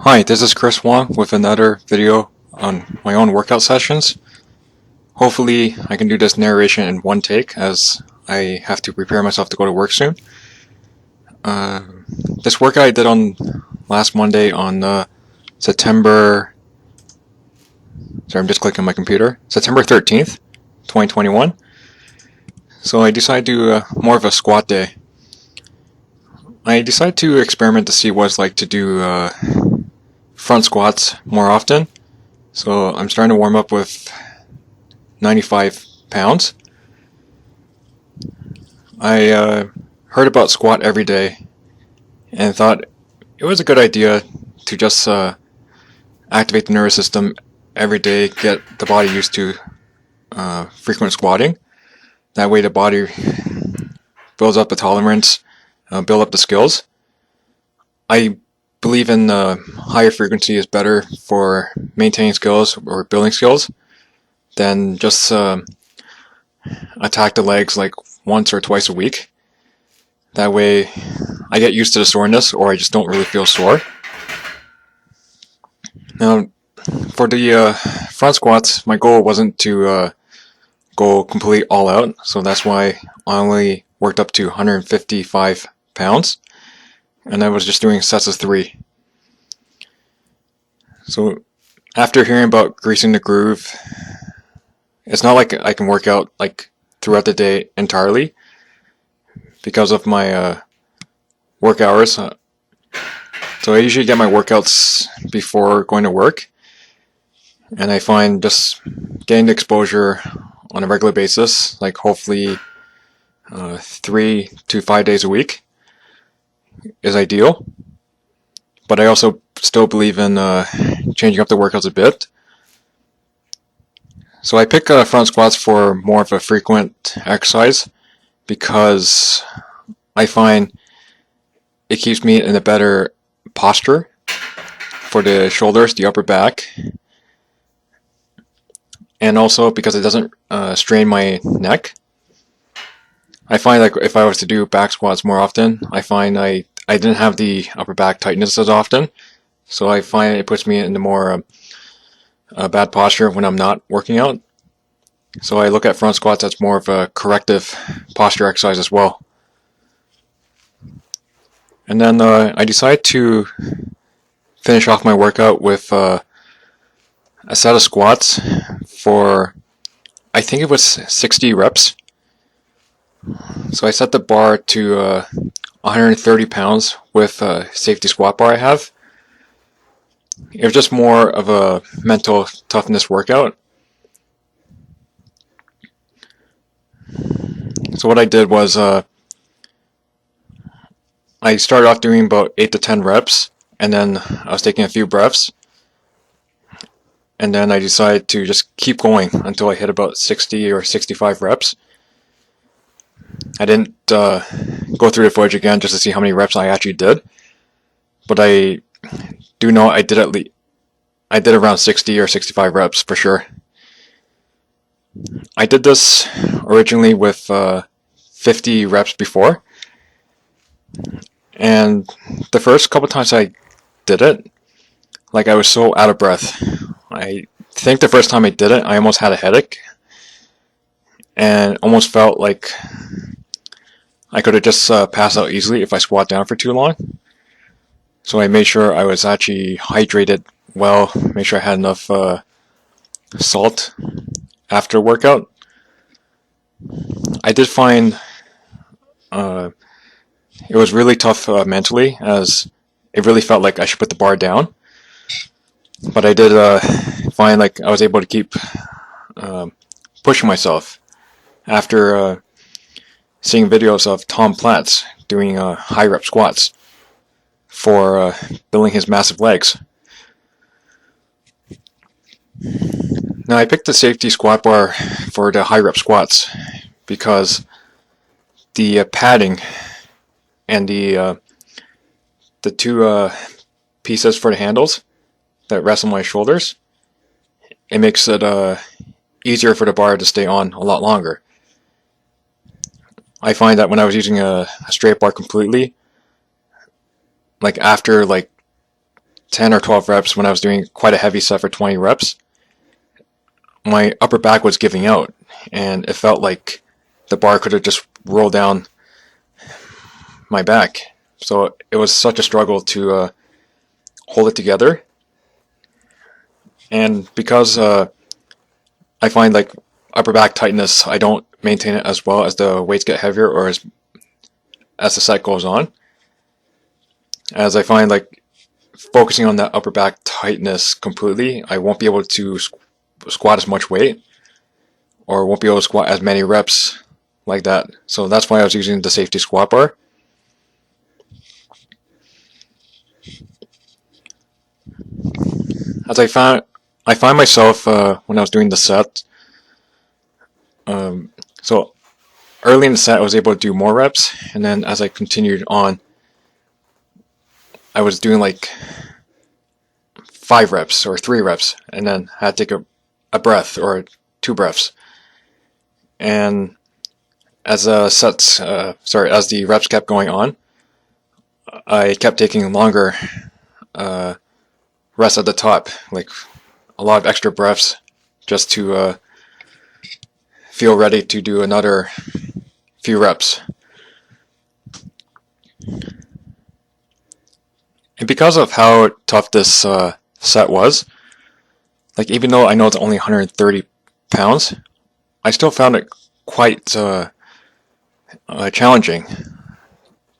Hi, this is Chris Wong with another video on my own workout sessions. Hopefully I can do this narration in one take as I have to prepare myself to go to work soon. This workout I did on last Monday on September... Sorry, I'm just clicking on my computer. September 13th, 2021. So I decided to do more of a squat day. I decided to experiment to see what it's like to do front squats more often. So I'm starting to warm up with 95 pounds. I heard about squat every day and thought it was a good idea to just activate the nervous system every day, get the body used to frequent squatting. That way the body builds up the tolerance, build up the skills. I believe in higher frequency is better for maintaining skills or building skills than just attack the legs like once or twice a week. That way I get used to the soreness, or I just don't really feel sore. Now, for the front squats, my goal wasn't to go complete all out, so that's why I only worked up to 155 pounds, and I was just doing sets of 3. So after hearing about greasing the groove, it's not like I can work out like throughout the day entirely because of my work hours. So I usually get my workouts before going to work, and I find just getting the exposure on a regular basis, like hopefully 3 to 5 days a week, is ideal. But I also still believe in changing up the workouts a bit. So I pick front squats for more of a frequent exercise because I find it keeps me in a better posture for the shoulders, the upper back, and also because it doesn't strain my neck. I find like if I was to do back squats more often, I find I didn't have the upper back tightness as often, so I find it puts me into more bad posture when I'm not working out. So I look at front squats as more of a corrective posture exercise as well. And then I decided to finish off my workout with a set of squats for, I think it was 60 reps. So I set the bar to 130 pounds with a safety squat bar I have. It was just more of a mental toughness workout. So what I did was I started off doing about 8 to 10 reps, and then I was taking a few breaths, and then I decided to just keep going until I hit about 60 or 65 reps. I didn't go through the footage again just to see how many reps I actually did, but I do know I did around 60 or 65 reps for sure. I did this originally with 50 reps before, and the first couple times I did it, like I was so out of breath. I think the first time I did it, I almost had a headache, and almost felt like I could have just passed out easily if I squat down for too long. So I made sure I was actually hydrated well, made sure I had enough salt after workout. I did find it was really tough mentally, as it really felt like I should put the bar down. But I did find like I was able to keep pushing myself after seeing videos of Tom Platz doing high rep squats for building his massive legs. Now I picked the safety squat bar for the high rep squats because the padding and the two pieces for the handles that rest on my shoulders, it makes it easier for the bar to stay on a lot longer. I find that when I was using a straight bar completely, like after like 10 or 12 reps when I was doing quite a heavy set for 20 reps, my upper back was giving out, and it felt like the bar could have just rolled down my back. So it was such a struggle to hold it together. And because I find like upper back tightness, I don't maintain it as well as the weights get heavier or as the set goes on. As I find like focusing on that upper back tightness completely, I won't be able to squat as much weight, or won't be able to squat as many reps like that. So that's why I was using the safety squat bar. As I find myself when I was doing the set. So early in the set, I was able to do more reps, and then as I continued on, I was doing like 5 reps or 3 reps, and then I had to take a breath or 2 breaths. And as as the reps kept going on, I kept taking longer rests at the top, like a lot of extra breaths, just to feel ready to do another few reps. And because of how tough this set was, like even though I know it's only 130 pounds, I still found it quite challenging.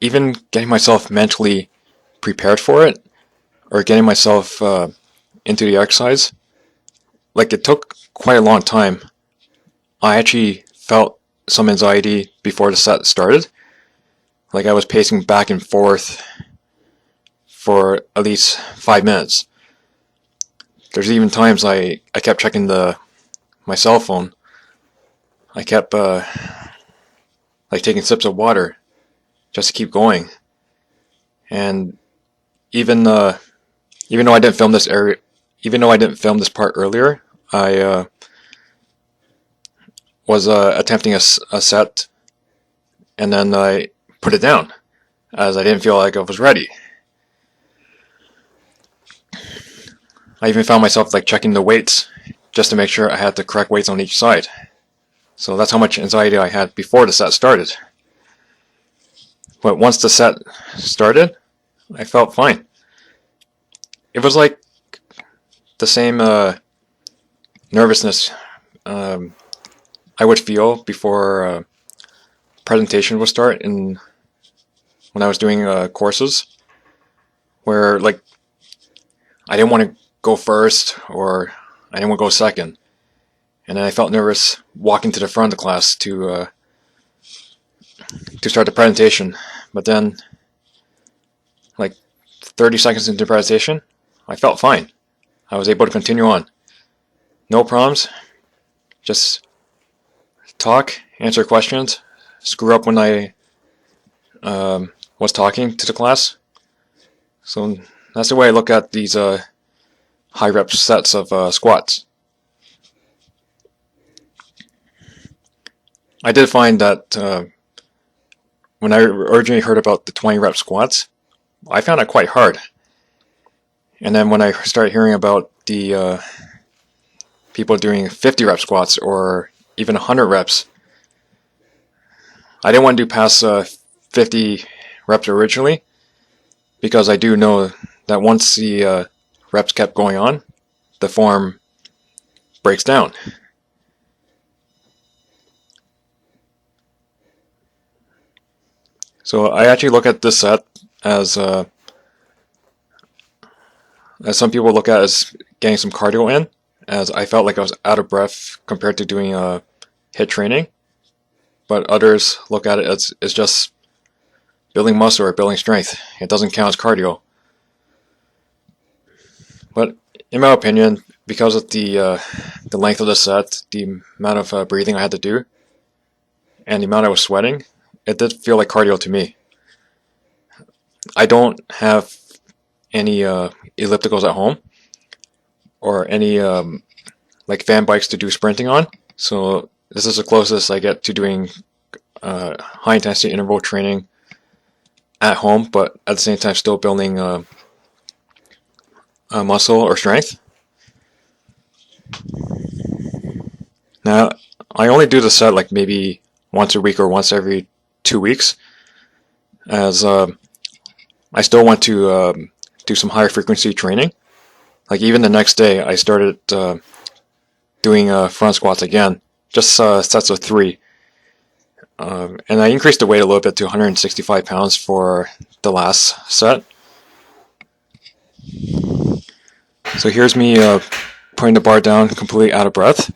Even getting myself mentally prepared for it, or getting myself into the exercise, like it took quite a long time. I actually felt some anxiety before the set started. Like I was pacing back and forth for at least 5 minutes. There's even times I kept checking my cell phone. I kept like taking sips of water just to keep going. And even though I didn't film this part earlier, I was attempting a set, and then I put it down as I didn't feel like I was ready. I even found myself like checking the weights just to make sure I had the correct weights on each side. So that's how much anxiety I had before the set started. But once the set started, I felt fine. It was like the same nervousness I would feel before presentation would start when I was doing courses, where like I didn't want to go first or I didn't want to go second, and then I felt nervous walking to the front of the class to start the presentation. But then, like 30 seconds into the presentation, I felt fine. I was able to continue on. No problems. Just talk, answer questions, screw up when I was talking to the class. So that's the way I look at these high rep sets of squats. I did find that when I originally heard about the 20 rep squats, I found it quite hard. And then when I started hearing about the people doing 50 rep squats or even 100 reps, I didn't want to do past 50 reps originally, because I do know that once the reps kept going on, the form breaks down. So I actually look at this set as some people look at as getting some cardio in, as I felt like I was out of breath compared to doing HIIT training. But others look at it as it's just building muscle or building strength. It doesn't count as cardio. But in my opinion, because of the length of the set, the amount of breathing I had to do, and the amount I was sweating, it did feel like cardio to me. I don't have any ellipticals at home or any like fan bikes to do sprinting on, so this is the closest I get to doing high intensity interval training at home, but at the same time still building muscle or strength. Now, I only do the set like maybe once a week or once every 2 weeks, as I still want to do some higher frequency training. Like even the next day, I started doing front squats again, just sets of 3. And I increased the weight a little bit to 165 pounds for the last set. So here's me putting the bar down completely out of breath.